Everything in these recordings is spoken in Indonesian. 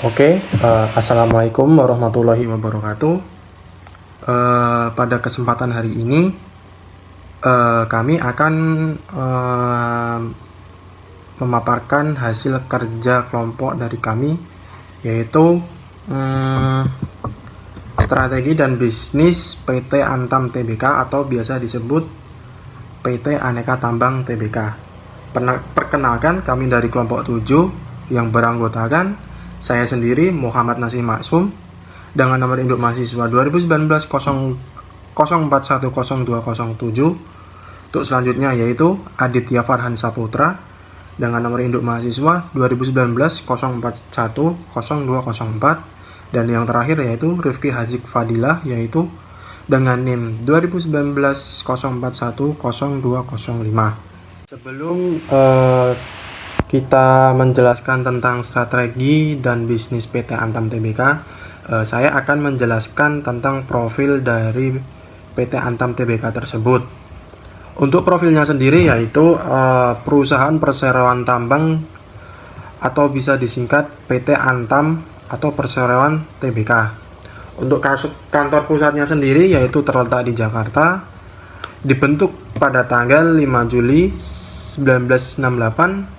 Assalamualaikum warahmatullahi wabarakatuh. Pada kesempatan hari ini, kami akan memaparkan hasil kerja kelompok dari kami, yaitu strategi dan bisnis PT Antam Tbk atau biasa disebut PT Aneka Tambang Tbk. Perkenalkan, kami dari kelompok 7 yang beranggotakan saya sendiri Muhammad Nasih Maksum dengan nomor induk mahasiswa 2019 0410207. Untuk selanjutnya yaitu Aditya Farhan Saputra dengan nomor induk mahasiswa 2019 0410204, dan yang terakhir yaitu Rifki Hazik Fadilah yaitu dengan NIM 2019 0410205. Sebelum kita menjelaskan tentang strategi dan bisnis PT Antam Tbk, saya akan menjelaskan tentang profil dari PT Antam Tbk tersebut. Untuk profilnya sendiri yaitu perusahaan perseroan tambang atau bisa disingkat PT Antam atau Perseroan Tbk. Untuk kantor pusatnya sendiri yaitu terletak di Jakarta, dibentuk pada tanggal 5 Juli 1968.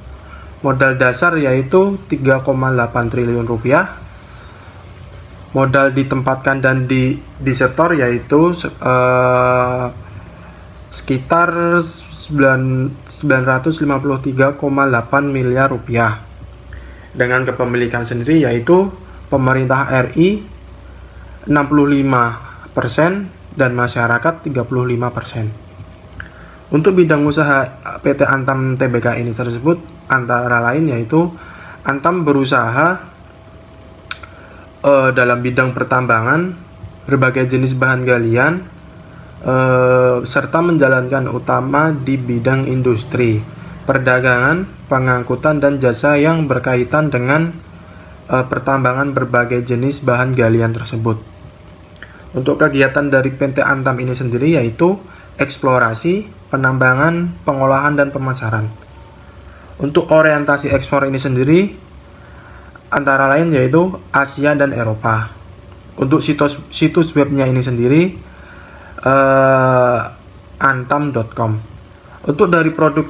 Modal dasar yaitu 3,8 triliun rupiah. Modal ditempatkan dan disetor yaitu sekitar 953,8 miliar rupiah. Dengan kepemilikan sendiri yaitu pemerintah RI 65% dan masyarakat 35%. Untuk bidang usaha PT Antam Tbk ini tersebut antara lain yaitu Antam berusaha dalam bidang pertambangan, berbagai jenis bahan galian, serta menjalankan utama di bidang industri, perdagangan, pengangkutan, dan jasa yang berkaitan dengan pertambangan berbagai jenis bahan galian tersebut. Untuk kegiatan dari PT Antam ini sendiri yaitu eksplorasi, penambangan, pengolahan, dan pemasaran. Untuk orientasi ekspor ini sendiri antara lain yaitu Asia dan Eropa. Untuk situs webnya ini sendiri antam.com. Untuk dari produk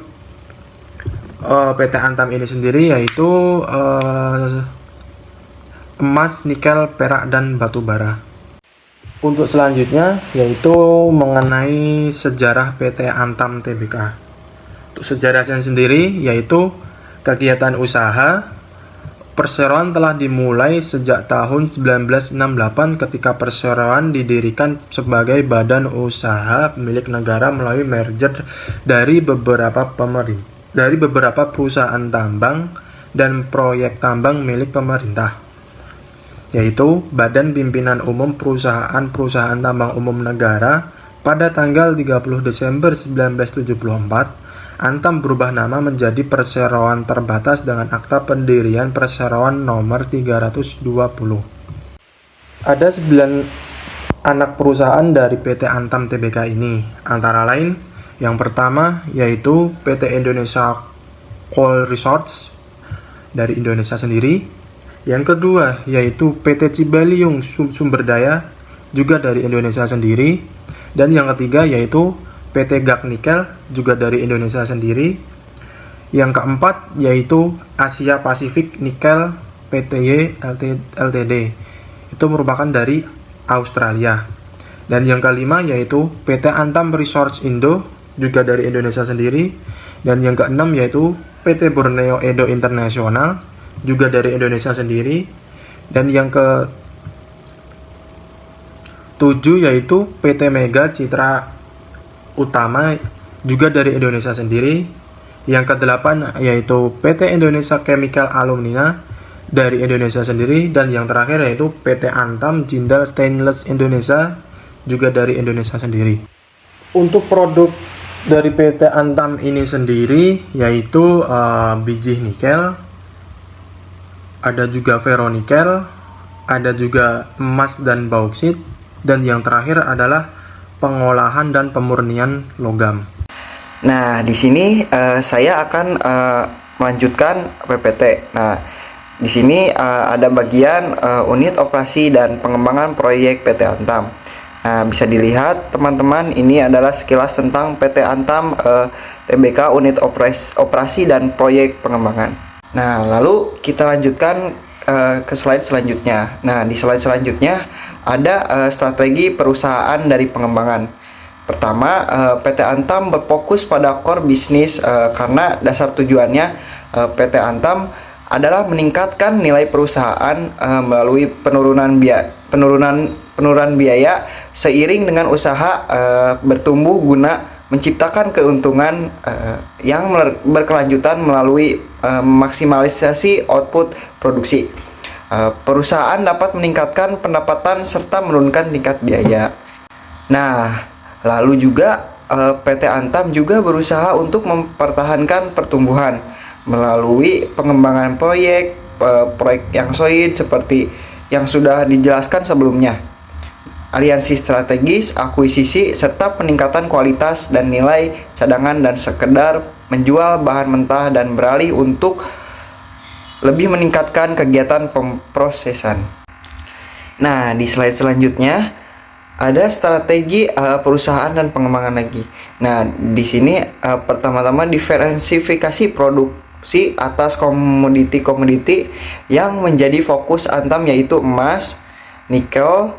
PT Antam ini sendiri yaitu emas, nikel, perak, dan batu bara. Untuk selanjutnya yaitu mengenai sejarah PT Antam Tbk. Untuk sejarahnya sendiri yaitu kegiatan usaha perseroan telah dimulai sejak tahun 1968 ketika perseroan didirikan sebagai badan usaha milik negara melalui merger dari beberapa perusahaan tambang dan proyek tambang milik pemerintah, yaitu Badan Pimpinan Umum Perusahaan Tambang Umum Negara. Pada tanggal 30 Desember 1974, Antam berubah nama menjadi Perseroan Terbatas dengan akta pendirian Perseroan nomor 320. Ada 9 anak perusahaan dari PT Antam Tbk ini, antara lain yang pertama yaitu PT Indonesia Coal Resources dari Indonesia sendiri. Yang kedua yaitu PT Cibaliung Sumber Daya juga dari Indonesia sendiri. Dan yang ketiga yaitu PT Gak Nikel juga dari Indonesia sendiri. Yang keempat yaitu Asia Pacific Nickel Pty Ltd. Itu merupakan dari Australia. Dan yang kelima yaitu PT Antam Resource Indo juga dari Indonesia sendiri. Dan yang keenam yaitu PT Borneo Edo International juga dari Indonesia sendiri. Dan yang ke-7 yaitu PT Mega Citra Utama juga dari Indonesia sendiri. Yang ke-8 yaitu PT Indonesia Chemical Alumina dari Indonesia sendiri. Dan yang terakhir yaitu PT Antam Jindal Stainless Indonesia juga dari Indonesia sendiri. Untuk produk dari PT Antam ini sendiri yaitu biji nikel, ada juga ferronikel, ada juga emas dan bauksit, dan yang terakhir adalah pengolahan dan pemurnian logam. Nah, di sini saya akan melanjutkan PPT. Nah, di sini ada bagian unit operasi dan pengembangan proyek PT Antam. Nah, bisa dilihat teman-teman, ini adalah sekilas tentang PT Antam Tbk unit operasi dan proyek pengembangan. Nah, lalu kita lanjutkan ke slide selanjutnya. Nah, di slide selanjutnya ada strategi perusahaan dari pengembangan. Pertama, PT Antam berfokus pada core bisnis karena dasar tujuannya PT Antam adalah meningkatkan nilai perusahaan melalui penurunan biaya seiring dengan usaha bertumbuh guna menciptakan keuntungan yang berkelanjutan melalui maksimalisasi output produksi. Perusahaan dapat meningkatkan pendapatan serta menurunkan tingkat biaya. Nah, lalu juga PT Antam juga berusaha untuk mempertahankan pertumbuhan melalui pengembangan proyek yang solid seperti yang sudah dijelaskan sebelumnya. Aliansi strategis, akuisisi, serta peningkatan kualitas dan nilai cadangan dan sekedar menjual bahan mentah dan beralih untuk lebih meningkatkan kegiatan pemprosesan. Nah, di slide selanjutnya ada strategi perusahaan dan pengembangan lagi. Nah, di sini pertama-tama diferensifikasi produksi atas komoditi-komoditi yang menjadi fokus Antam, yaitu emas, nikel,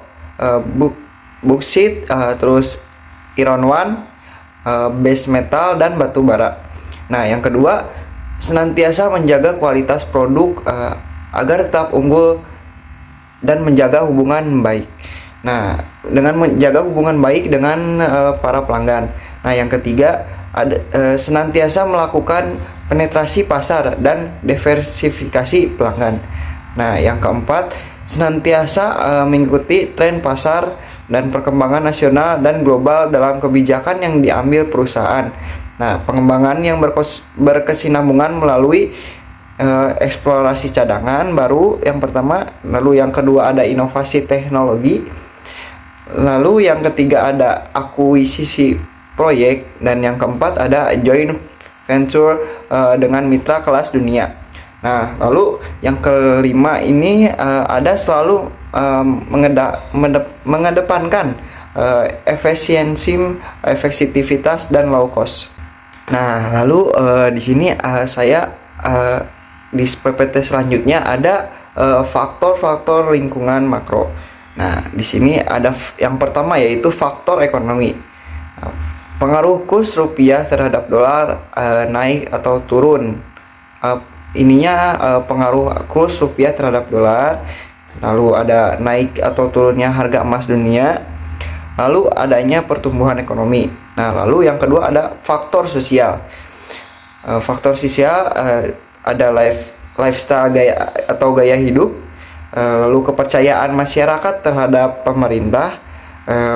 boksit, terus iron one, base metal, dan batu bara. Nah, yang kedua, senantiasa menjaga kualitas produk agar tetap unggul dan menjaga hubungan baik. Nah, dengan menjaga hubungan baik dengan para pelanggan. Nah, yang ketiga, senantiasa melakukan penetrasi pasar dan diversifikasi pelanggan. Nah, yang keempat, senantiasa mengikuti tren pasar dan perkembangan nasional dan global dalam kebijakan yang diambil perusahaan. Nah, pengembangan yang berkesinambungan melalui eksplorasi cadangan baru yang pertama, lalu yang kedua ada inovasi teknologi, lalu yang ketiga ada akuisisi proyek, dan yang keempat ada joint venture dengan mitra kelas dunia. Nah, lalu yang kelima ini ada selalu mengedepankan efisiensi, efektivitas, dan low cost. Nah, lalu di sini saya di PPT selanjutnya ada faktor-faktor lingkungan makro. Nah, di sini ada yang pertama yaitu faktor ekonomi. Nah, pengaruh kurs rupiah terhadap dolar naik atau turun. Pengaruh kurs rupiah terhadap dolar. Lalu ada naik atau turunnya harga emas dunia. Lalu adanya pertumbuhan ekonomi. Nah, lalu yang kedua ada faktor sosial. Faktor sosial ada lifestyle gaya hidup, lalu kepercayaan masyarakat terhadap pemerintah,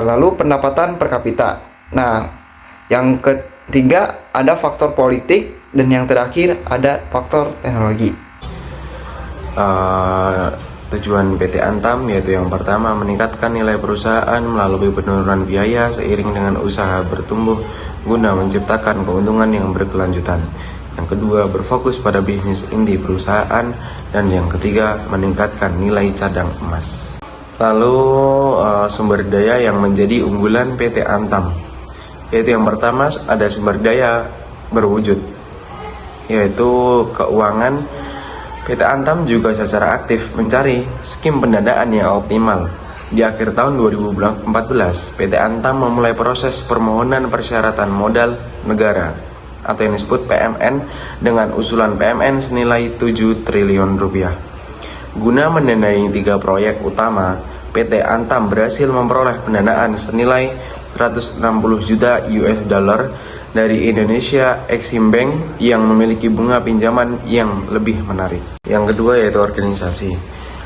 lalu pendapatan per kapita. Nah, yang ketiga ada faktor politik, dan yang terakhir ada faktor teknologi. Tujuan PT Antam yaitu yang pertama meningkatkan nilai perusahaan melalui penurunan biaya seiring dengan usaha bertumbuh guna menciptakan keuntungan yang berkelanjutan. Yang kedua, berfokus pada bisnis inti perusahaan, dan yang ketiga, meningkatkan nilai cadang emas. Lalu sumber daya yang menjadi unggulan PT Antam, yaitu yang pertama ada sumber daya berwujud, yaitu keuangan. PT Antam juga secara aktif mencari skim pendanaan yang optimal. Di akhir tahun 2014, PT Antam memulai proses permohonan persyaratan modal negara atau yang disebut PMN dengan usulan PMN senilai 7 triliun rupiah. Guna mendanai 3 proyek utama, PT Antam berhasil memperoleh pendanaan senilai 160 juta US dollar dari Indonesia Exim Bank yang memiliki bunga pinjaman yang lebih menarik. Yang kedua yaitu organisasi.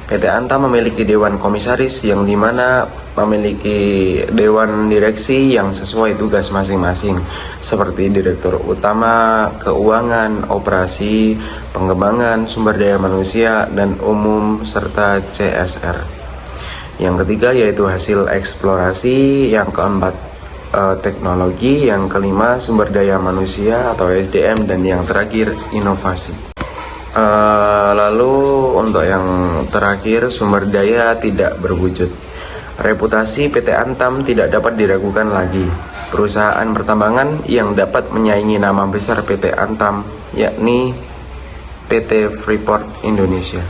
PT Antam memiliki dewan komisaris yang dimana memiliki dewan direksi yang sesuai tugas masing-masing, seperti direktur utama, keuangan, operasi, pengembangan, sumber daya manusia, dan umum, serta CSR. Yang ketiga yaitu hasil eksplorasi, yang keempat teknologi, yang kelima sumber daya manusia atau SDM, dan yang terakhir inovasi. Lalu untuk yang terakhir, sumber daya tidak berwujud. Reputasi PT Antam tidak dapat diragukan lagi. Perusahaan pertambangan yang dapat menyaingi nama besar PT Antam yakni PT Freeport Indonesia.